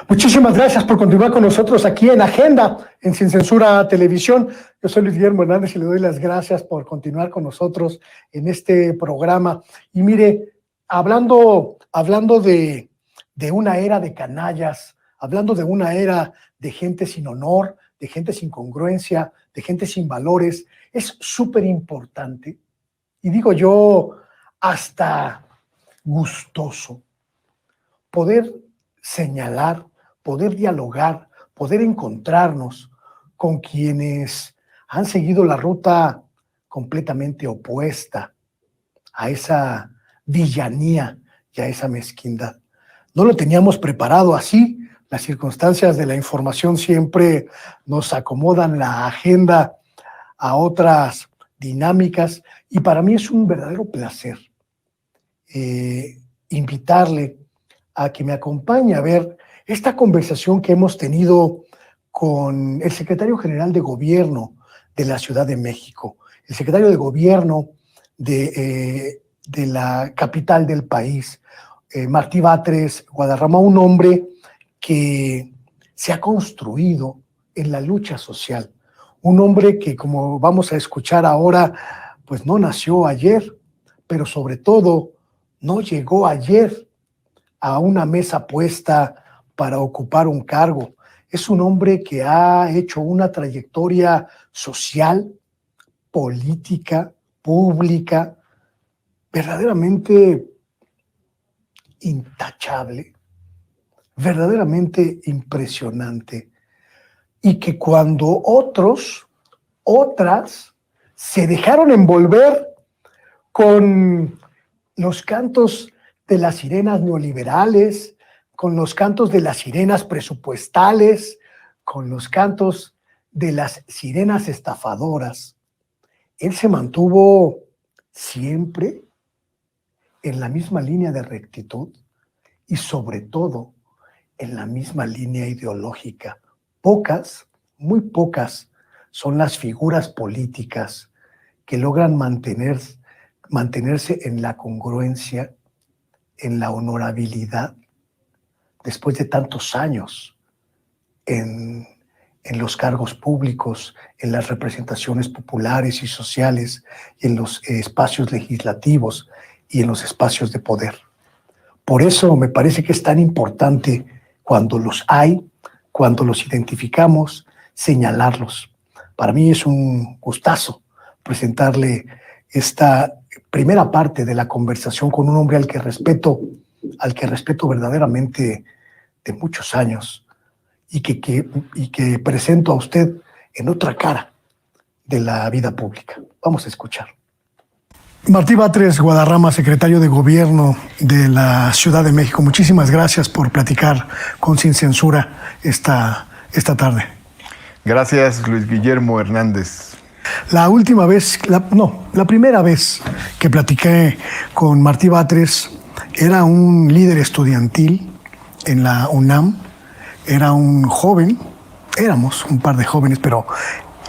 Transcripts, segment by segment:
Muchísimas gracias por continuar con nosotros aquí en Agenda, en Sin Censura Televisión. Yo soy Luis Guillermo Hernández y le doy las gracias por continuar con nosotros en este programa. Y mire, hablando de una era de canallas, hablando de una era de gente sin honor, de gente sin congruencia, de gente sin valores, es súper importante, y digo yo hasta gustoso, poder señalar, poder dialogar, poder encontrarnos con quienes han seguido la ruta completamente opuesta a esa villanía y a esa mezquindad. No lo teníamos preparado así. Las circunstancias de la información siempre nos acomodan la agenda a otras dinámicas, y para mí es un verdadero placer invitarle a que me acompañe a ver esta conversación que hemos tenido con el secretario general de Gobierno de la Ciudad de México, el secretario de Gobierno de la capital del país, Martí Batres Guadarrama, un hombre que se ha construido en la lucha social, un hombre que, como vamos a escuchar ahora, pues no nació ayer, pero sobre todo no llegó ayer a una mesa puesta para ocupar un cargo. Es un hombre que ha hecho una trayectoria social, política, pública, verdaderamente intachable, verdaderamente impresionante, y que cuando otras se dejaron envolver con los cantos de las sirenas neoliberales, con los cantos de las sirenas presupuestales, con los cantos de las sirenas estafadoras, él se mantuvo siempre en la misma línea de rectitud y sobre todo en la misma línea ideológica. Pocas, muy pocas, son las figuras políticas que logran mantenerse en la congruencia, en la honorabilidad, después de tantos años en los cargos públicos, en las representaciones populares y sociales, y en los espacios legislativos y en los espacios de poder. Por eso me parece que es tan importante, cuando los hay, cuando los identificamos, señalarlos. Para mí es un gustazo presentarle esta primera parte de la conversación con un hombre al que respeto verdaderamente de muchos años, y que presento a usted en otra cara de la vida pública. Vamos a escuchar. Martí Batres Guadarrama, secretario de Gobierno de la Ciudad de México, muchísimas gracias por platicar con Sin Censura esta tarde. Gracias, Luis Guillermo Hernández. La primera vez que platiqué con Martí Batres, era un líder estudiantil en la UNAM, era un joven, éramos un par de jóvenes, pero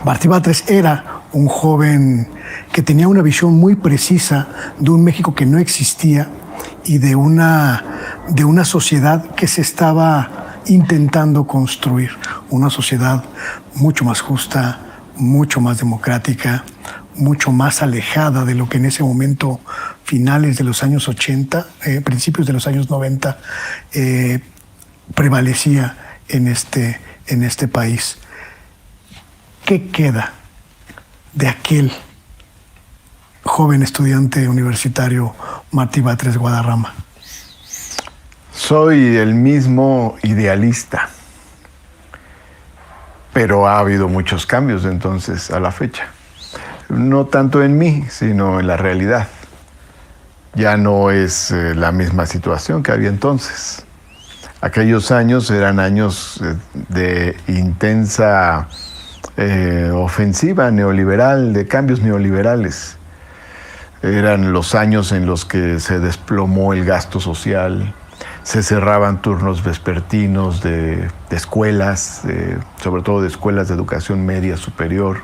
Martí Batres era un joven que tenía una visión muy precisa de un México que no existía y de una sociedad que se estaba intentando construir, una sociedad mucho más justa, mucho más democrática, mucho más alejada de lo que en ese momento, finales de los años 80, principios de los años 90, prevalecía en este país. ¿Qué queda de aquel joven estudiante universitario Martí Batres Guadarrama? Soy el mismo idealista, pero ha habido muchos cambios de entonces a la fecha. No tanto en mí, sino en la realidad. Ya no es la misma situación que había entonces. Aquellos años eran años de intensa ofensiva neoliberal, de cambios neoliberales. Eran los años en los que se desplomó el gasto social, se cerraban turnos vespertinos de escuelas, sobre todo de escuelas de educación media superior.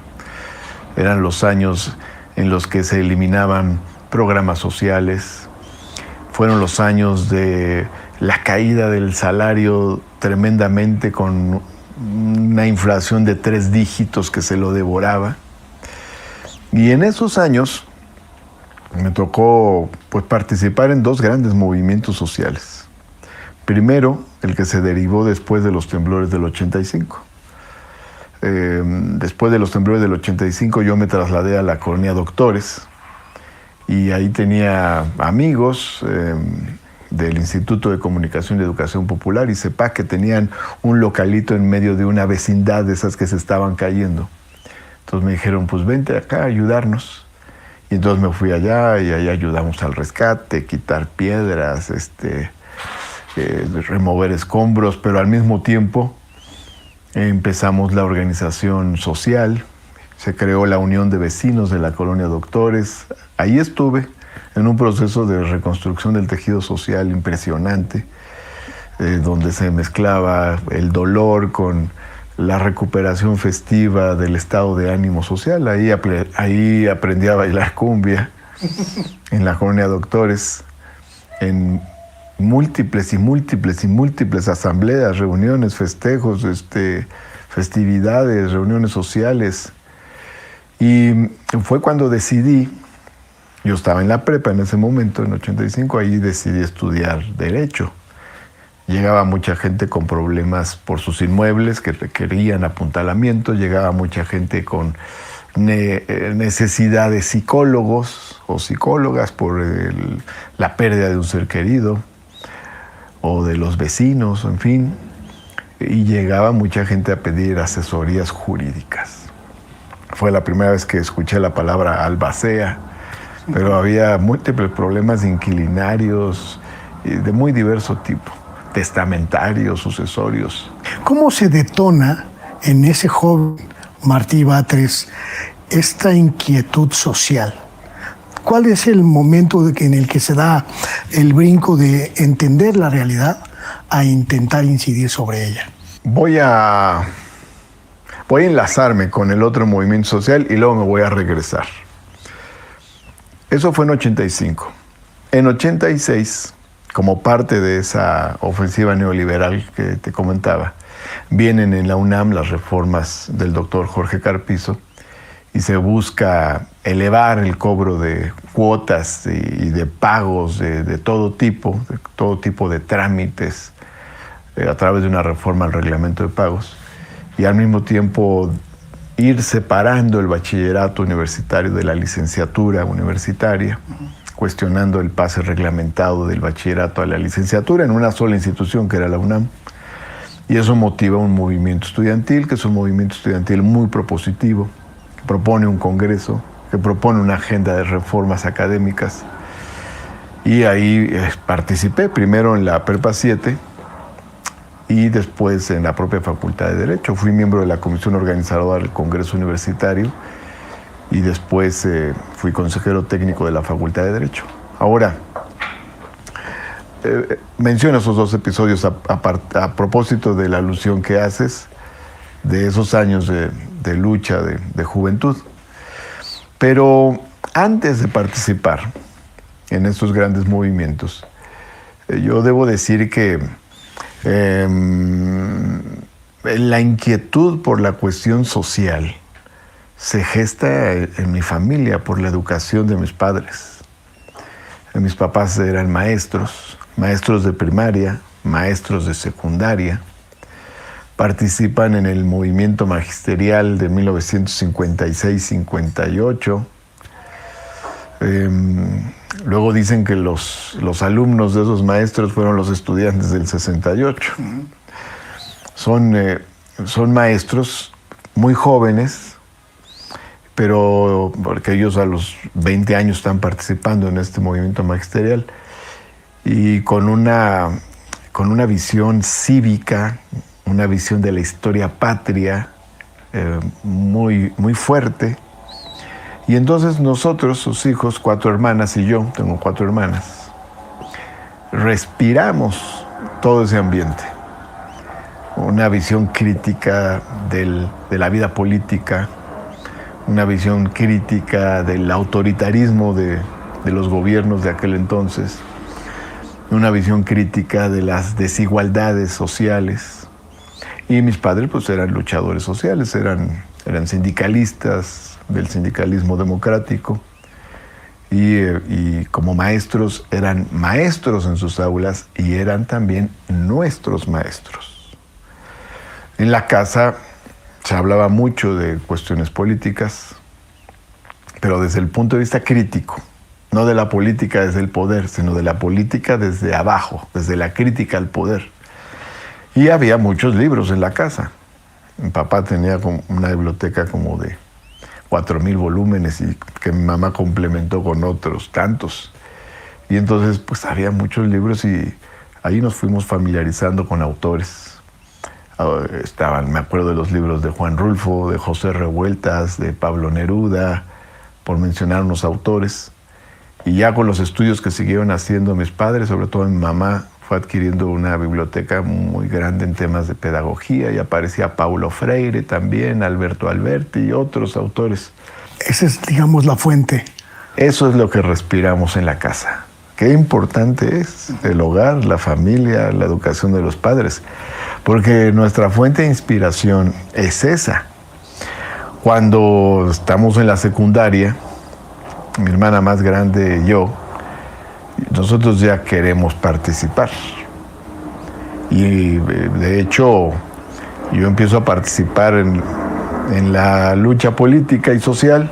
Eran los años en los que se eliminaban programas sociales. Fueron los años de la caída del salario tremendamente, con una inflación de 3 dígitos que se lo devoraba. Y en esos años me tocó pues participar en 2 grandes movimientos sociales. Primero, el que se derivó después de los temblores del 85. Después de los temblores del 85 yo me trasladé a la colonia Doctores y ahí tenía amigos del Instituto de Comunicación y Educación Popular, ICEPAC, que tenían un localito en medio de una vecindad de esas que se estaban cayendo. Entonces me dijeron, pues vente acá a ayudarnos. Y entonces me fui allá y ahí ayudamos al rescate, quitar piedras, remover escombros, pero al mismo tiempo empezamos la organización social. Se creó la Unión de Vecinos de la Colonia Doctores. Ahí estuve en un proceso de reconstrucción del tejido social impresionante, donde se mezclaba el dolor con la recuperación festiva del estado de ánimo social. Ahí aprendí a bailar cumbia en la Colonia Doctores, en múltiples asambleas, reuniones, festejos, festividades, reuniones sociales. Y fue cuando decidí, yo estaba en la prepa en ese momento, en 85, ahí decidí estudiar Derecho. Llegaba mucha gente con problemas por sus inmuebles que requerían apuntalamiento, llegaba mucha gente con necesidad de psicólogos o psicólogas por la pérdida de un ser querido, o de los vecinos, en fin. Y llegaba mucha gente a pedir asesorías jurídicas. Fue la primera vez que escuché la palabra albacea, pero había múltiples problemas inquilinarios de muy diverso tipo, testamentarios, sucesorios. ¿Cómo se detona en ese joven Martí Batres esta inquietud social? ¿Cuál es el momento en el que se da el brinco de entender la realidad a intentar incidir sobre ella? Voy a enlazarme con el otro movimiento social y luego me voy a regresar. Eso fue en 85. En 86, como parte de esa ofensiva neoliberal que te comentaba, vienen en la UNAM las reformas del doctor Jorge Carpizo y se busca elevar el cobro de cuotas y de pagos de todo tipo de trámites a través de una reforma al reglamento de pagos, y al mismo tiempo ir separando el bachillerato universitario de la licenciatura universitaria, cuestionando el pase reglamentado del bachillerato a la licenciatura en una sola institución que era la UNAM. Y eso motiva un movimiento estudiantil, que es un movimiento estudiantil muy propositivo, que propone un congreso, que propone una agenda de reformas académicas. Y ahí participé primero en la Prepa 7 y después en la propia Facultad de Derecho. Fui miembro de la comisión organizadora del Congreso Universitario y después fui consejero técnico de la Facultad de Derecho. Ahora, menciono esos 2 episodios a propósito de la alusión que haces de esos años de lucha, de juventud. Pero antes de participar en estos grandes movimientos, yo debo decir que la inquietud por la cuestión social se gesta en mi familia por la educación de mis padres. Mis papás eran maestros de primaria, maestros de secundaria. Participan en el movimiento magisterial de 1956-58. Luego dicen que los alumnos de esos maestros fueron los estudiantes del 68. Son maestros muy jóvenes, pero porque ellos a los 20 años están participando en este movimiento magisterial y con una visión cívica, una visión de la historia patria muy, muy fuerte. Y entonces nosotros, sus hijos, 4 hermanas y yo, tengo 4 hermanas, respiramos todo ese ambiente. Una visión crítica de la vida política, una visión crítica del autoritarismo de los gobiernos de aquel entonces, una visión crítica de las desigualdades sociales. Y mis padres pues eran luchadores sociales, eran sindicalistas del sindicalismo democrático y como maestros eran maestros en sus aulas y eran también nuestros maestros. En la casa se hablaba mucho de cuestiones políticas, pero desde el punto de vista crítico, no de la política desde el poder, sino de la política desde abajo, desde la crítica al poder. Y había muchos libros en la casa. Mi papá tenía una biblioteca como de 4,000 volúmenes y que mi mamá complementó con otros tantos. Y entonces pues había muchos libros y ahí nos fuimos familiarizando con autores. Me acuerdo de los libros de Juan Rulfo, de José Revueltas, de Pablo Neruda, por mencionar unos autores. Y ya con los estudios que siguieron haciendo mis padres, sobre todo mi mamá, fue adquiriendo una biblioteca muy grande en temas de pedagogía y aparecía Paulo Freire también, Alberto Alberti y otros autores. Esa es, digamos, la fuente. Eso es lo que respiramos en la casa. Qué importante es el hogar, la familia, la educación de los padres, porque nuestra fuente de inspiración es esa. Cuando estamos en la secundaria, mi hermana más grande y yo, nosotros ya queremos participar. Y de hecho, yo empiezo a participar en la lucha política y social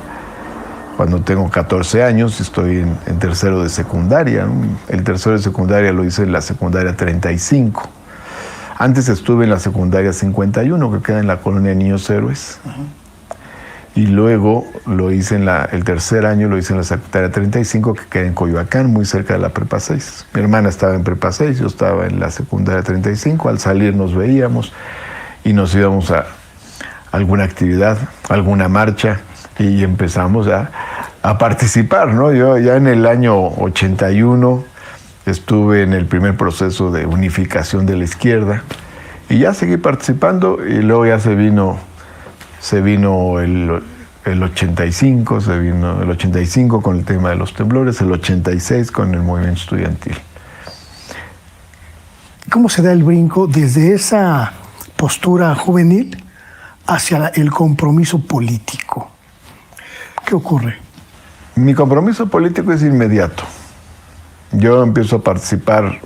cuando tengo 14 años, estoy en tercero de secundaria, ¿no? El tercero de secundaria lo hice en la secundaria 35. Antes estuve en la secundaria 51, que queda en la colonia Niños Héroes. Y luego lo hice el tercer año lo hice en la secundaria 35, que queda en Coyoacán, muy cerca de la Prepa 6. Mi hermana estaba en Prepa 6, yo estaba en la secundaria 35. Al salir nos veíamos y nos íbamos a alguna actividad, alguna marcha, y empezamos a participar, ¿no? Yo ya en el año 81 estuve en el primer proceso de unificación de la izquierda y ya seguí participando, y luego ya se vino el 85, se vino el 85 con el tema de los temblores, el 86 con el movimiento estudiantil. ¿Cómo se da el brinco desde esa postura juvenil hacia el compromiso político? ¿Qué ocurre? Mi compromiso político es inmediato. Yo empiezo a participar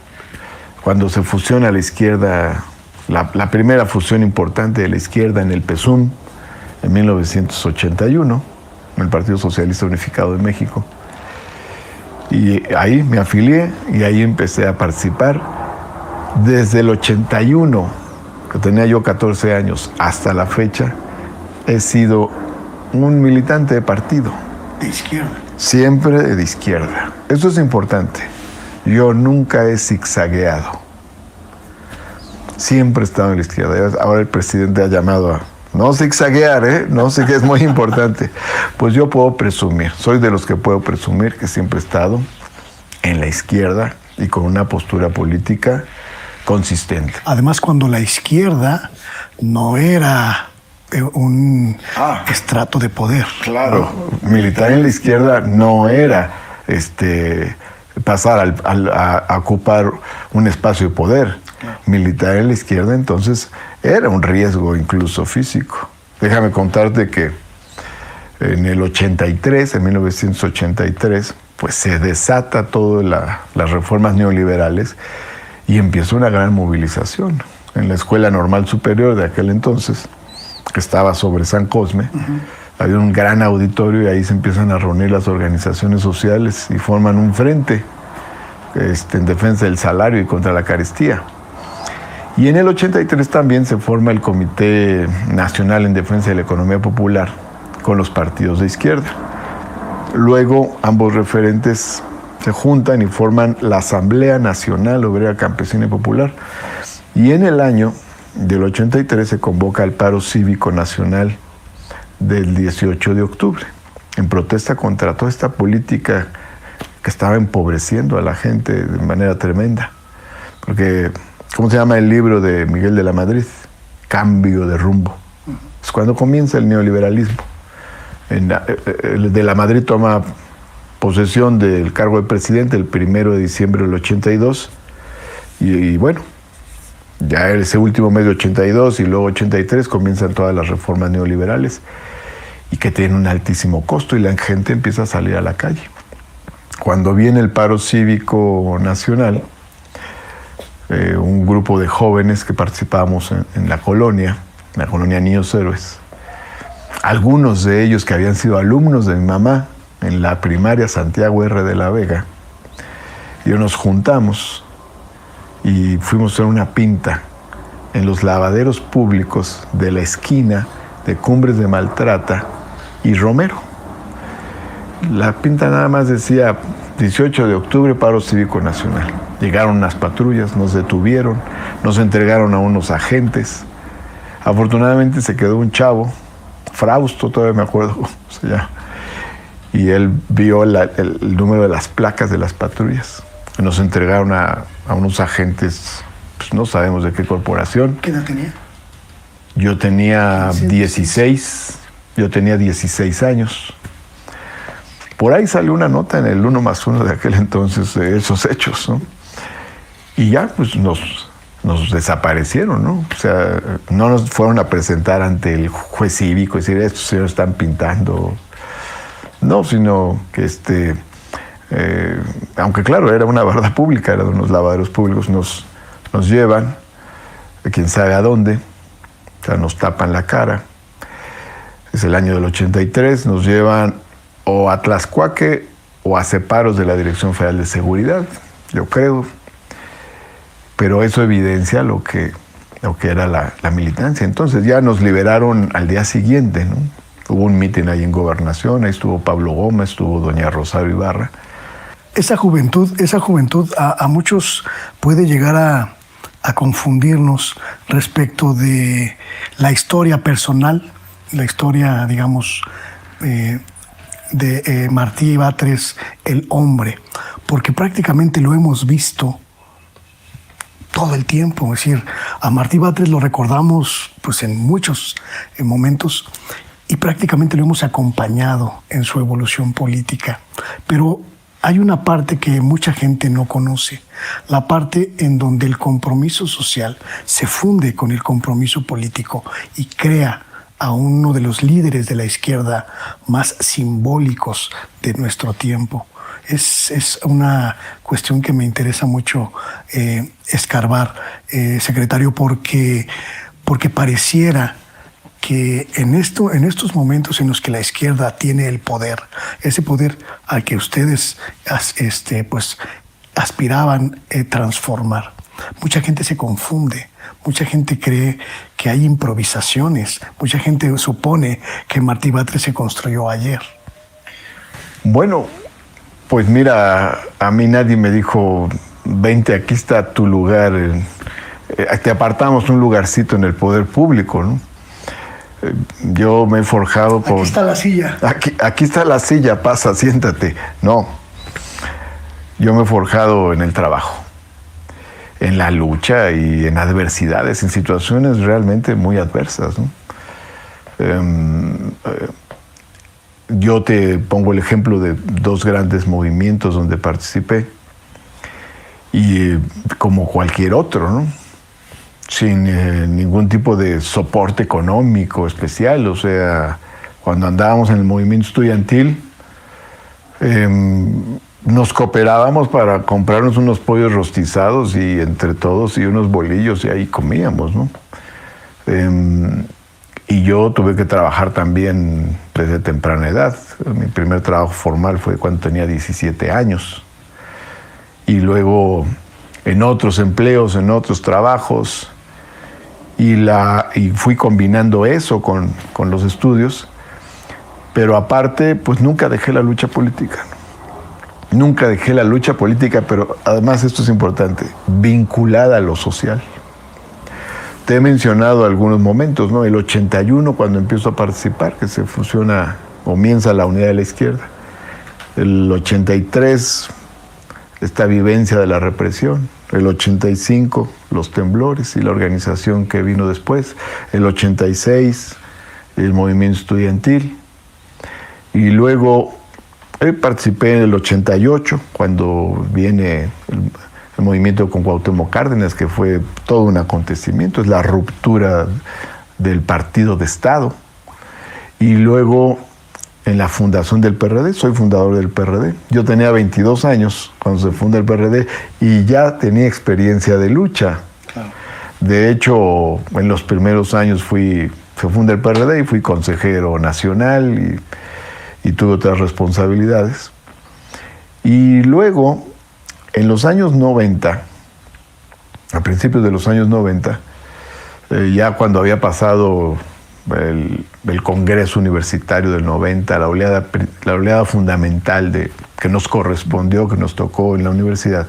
cuando se fusiona la izquierda, la primera fusión importante de la izquierda en el PSUM, en 1981, en el Partido Socialista Unificado de México. Y ahí me afilié y ahí empecé a participar. Desde el 81, que tenía yo 14 años, hasta la fecha, he sido un militante de partido. De izquierda. Siempre de izquierda. Eso es importante. Yo nunca he zigzagueado. Siempre he estado en la izquierda. Ahora el presidente ha llamado a no zigzaguear, ¿eh? No sé, que es muy importante. Pues yo puedo presumir, soy de los que puedo presumir que siempre he estado en la izquierda y con una postura política consistente. Además, cuando la izquierda no era un estrato de poder. Claro, militar en la izquierda no era pasar a ocupar un espacio de poder. Militar en la izquierda entonces era un riesgo incluso físico. Déjame contarte que en el 83, en 1983, pues se desata todas las reformas neoliberales y empieza una gran movilización. En la Escuela Normal Superior de aquel entonces, que estaba sobre San Cosme, había un gran auditorio y ahí se empiezan a reunir las organizaciones sociales y forman un frente en defensa del salario y contra la carestía. Y en el 83 también se forma el Comité Nacional en Defensa de la Economía Popular con los partidos de izquierda. Luego ambos referentes se juntan y forman la Asamblea Nacional Obrera Campesina y Popular. Y en el año del 83 se convoca el paro cívico nacional del 18 de octubre, en protesta contra toda esta política que estaba empobreciendo a la gente de manera tremenda. Porque, ¿cómo se llama el libro de Miguel de la Madrid? Cambio de rumbo. Es cuando comienza el neoliberalismo. De la Madrid toma posesión del cargo de presidente el 1 de diciembre del 82 Y bueno, ya ese último mes de 82 y luego 83 comienzan todas las reformas neoliberales y que tienen un altísimo costo y la gente empieza a salir a la calle. Cuando viene el paro cívico nacional, un grupo de jóvenes que participábamos en la colonia Niños Héroes, algunos de ellos que habían sido alumnos de mi mamá en la primaria Santiago R. de la Vega, y nos juntamos y fuimos a hacer una pinta en los lavaderos públicos de la esquina de Cumbres de Maltrata y Romero. La pinta nada más decía 18 de octubre, paro cívico nacional. Llegaron unas patrullas, nos detuvieron, nos entregaron a unos agentes. Afortunadamente se quedó un chavo, Frausto, todavía me acuerdo cómo se llama, y él vio el número de las placas de las patrullas. Nos entregaron a unos agentes, pues no sabemos de qué corporación. ¿Qué edad tenía? Yo tenía 16 años. Por ahí salió una nota en el 1+1 de aquel entonces de esos hechos, ¿no? Y ya, pues nos desaparecieron, ¿no? O sea, no nos fueron a presentar ante el juez cívico y decir, estos señores están pintando. No, sino que aunque claro, era una barda pública, eran unos lavaderos públicos, nos llevan, quién sabe a dónde, o sea, nos tapan la cara. Es el año del 83, nos llevan o a Tlaxcuaque o a separos de la Dirección Federal de Seguridad, yo creo. Pero eso evidencia lo que era la militancia. Entonces ya nos liberaron al día siguiente, ¿no? Hubo un mitin ahí en Gobernación, ahí estuvo Pablo Gómez, estuvo doña Rosario Ibarra. Esa juventud a muchos puede llegar a confundirnos respecto de la historia personal, la historia, digamos, de Martí Batres, el hombre, porque prácticamente lo hemos visto todo el tiempo. Es decir, a Martí Batres lo recordamos pues en muchos momentos y prácticamente lo hemos acompañado en su evolución política. Pero hay una parte que mucha gente no conoce, la parte en donde el compromiso social se funde con el compromiso político y crea a uno de los líderes de la izquierda más simbólicos de nuestro tiempo. Es una cuestión que me interesa mucho escarbar, secretario, porque pareciera que en estos momentos en los que la izquierda tiene el poder, ese poder al que ustedes pues aspiraban transformar, mucha gente se confunde, mucha gente cree que hay improvisaciones, mucha gente supone que Martí Batres se construyó ayer. Bueno, pues mira, a mí nadie me dijo, vente, aquí está tu lugar, te apartamos un lugarcito en el poder público, ¿no? Yo me he forjado con... Aquí está la silla. Aquí está la silla, pasa, siéntate. No, yo me he forjado en el trabajo, en la lucha y en adversidades, en situaciones realmente muy adversas, ¿no? Yo te pongo el ejemplo de dos grandes movimientos donde participé y como cualquier otro, ¿no? Sin ningún tipo de soporte económico especial. O sea, cuando andábamos en el movimiento estudiantil, nos cooperábamos para comprarnos unos pollos rostizados y entre todos y unos bolillos y ahí comíamos, ¿no? Y yo tuve que trabajar también desde temprana edad. Mi primer trabajo formal fue cuando tenía 17 años. Y luego en otros empleos, en otros trabajos. Y fui combinando eso con los estudios. Pero aparte, pues nunca dejé la lucha política. Nunca dejé la lucha política, pero además esto es importante, vinculada a lo social. Te he mencionado algunos momentos, ¿no? El 81, cuando empiezo a participar, que se fusiona, comienza la unidad de la izquierda. El 83, esta vivencia de la represión. El 85, los temblores y la organización que vino después. El 86, el movimiento estudiantil. Y luego participé en el 88, cuando viene el movimiento con Cuauhtémoc Cárdenas, que fue todo un acontecimiento, es la ruptura del partido de Estado. Y luego en la fundación del PRD, soy fundador del PRD. Yo tenía 22 años cuando se funda el PRD y ya tenía experiencia de lucha. Claro. De hecho, en los primeros años se funda el PRD y fui consejero nacional y tuve otras responsabilidades. Y luego, en los años 90, a principios de los años 90, ya cuando había pasado el Congreso Universitario del 90, la oleada fundamental que nos correspondió, que nos tocó en la universidad,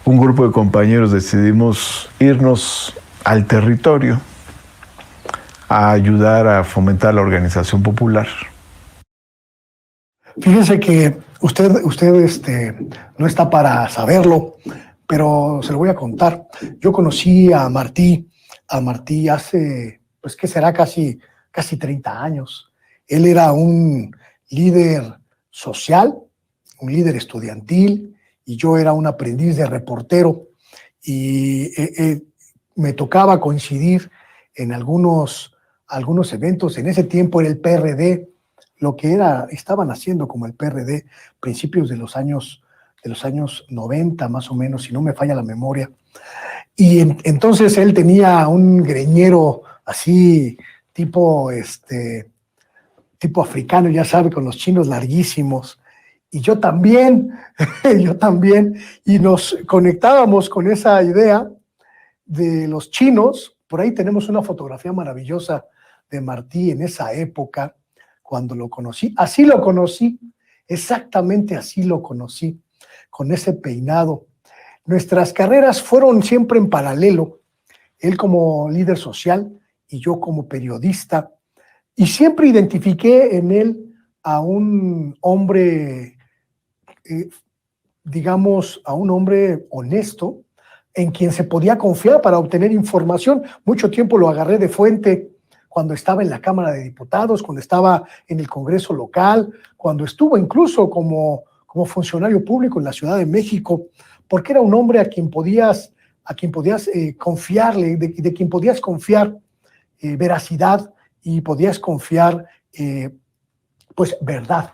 un grupo de compañeros decidimos irnos al territorio a ayudar a fomentar la organización popular. Fíjense que usted no está para saberlo, pero se lo voy a contar. Yo conocí a Martí hace, pues, ¿qué será? Casi 30 años. Él era un líder social, un líder estudiantil, y yo era un aprendiz de reportero. Y me tocaba coincidir en algunos eventos. En ese tiempo era el PRD, lo que estaban haciendo como el PRD, principios de los años 90, más o menos, si no me falla la memoria. Y entonces él tenía un greñero así, tipo africano, ya sabe, con los chinos larguísimos. Y yo también, y nos conectábamos con esa idea de los chinos. Por ahí tenemos una fotografía maravillosa de Martí en esa época, cuando lo conocí. Así lo conocí, exactamente así lo conocí, con ese peinado. Nuestras carreras fueron siempre en paralelo, él como líder social y yo como periodista, y siempre identifiqué en él a un hombre, a un hombre honesto, en quien se podía confiar para obtener información. Mucho tiempo lo agarré de fuente cuando estaba en la Cámara de Diputados, cuando estaba en el Congreso local, cuando estuvo incluso como funcionario público en la Ciudad de México, porque era un hombre a quien podías confiarle, de quien podías confiar veracidad y podías confiar pues verdad.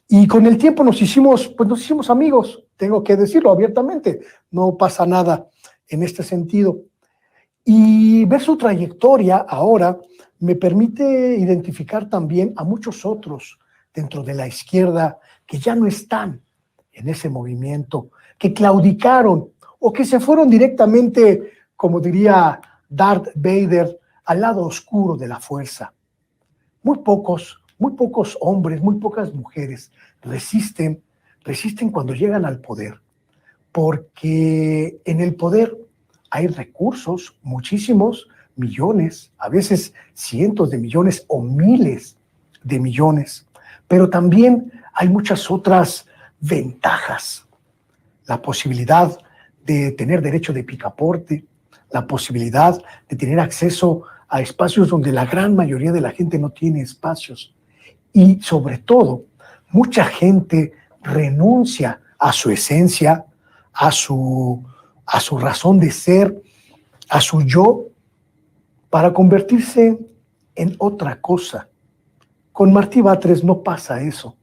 Y con el tiempo nos hicimos amigos, tengo que decirlo abiertamente, no pasa nada en este sentido. Y ver su trayectoria ahora me permite identificar también a muchos otros dentro de la izquierda que ya no están en ese movimiento, que claudicaron o que se fueron directamente, como diría Darth Vader, al lado oscuro de la fuerza. Muy pocos hombres, muy pocas mujeres resisten cuando llegan al poder, porque en el poder hay recursos, muchísimos, millones, a veces cientos de millones o miles de millones, pero también hay muchas otras ventajas. La posibilidad de tener derecho de picaporte, la posibilidad de tener acceso a espacios donde la gran mayoría de la gente no tiene espacios. Y sobre todo, mucha gente renuncia a su esencia, a su razón de ser, a su yo, para convertirse en otra cosa. Con Martí Batres no pasa eso.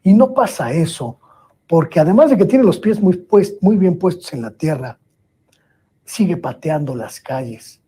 Y no pasa eso porque además de que tiene los pies muy bien puestos en la tierra, sigue pateando las calles,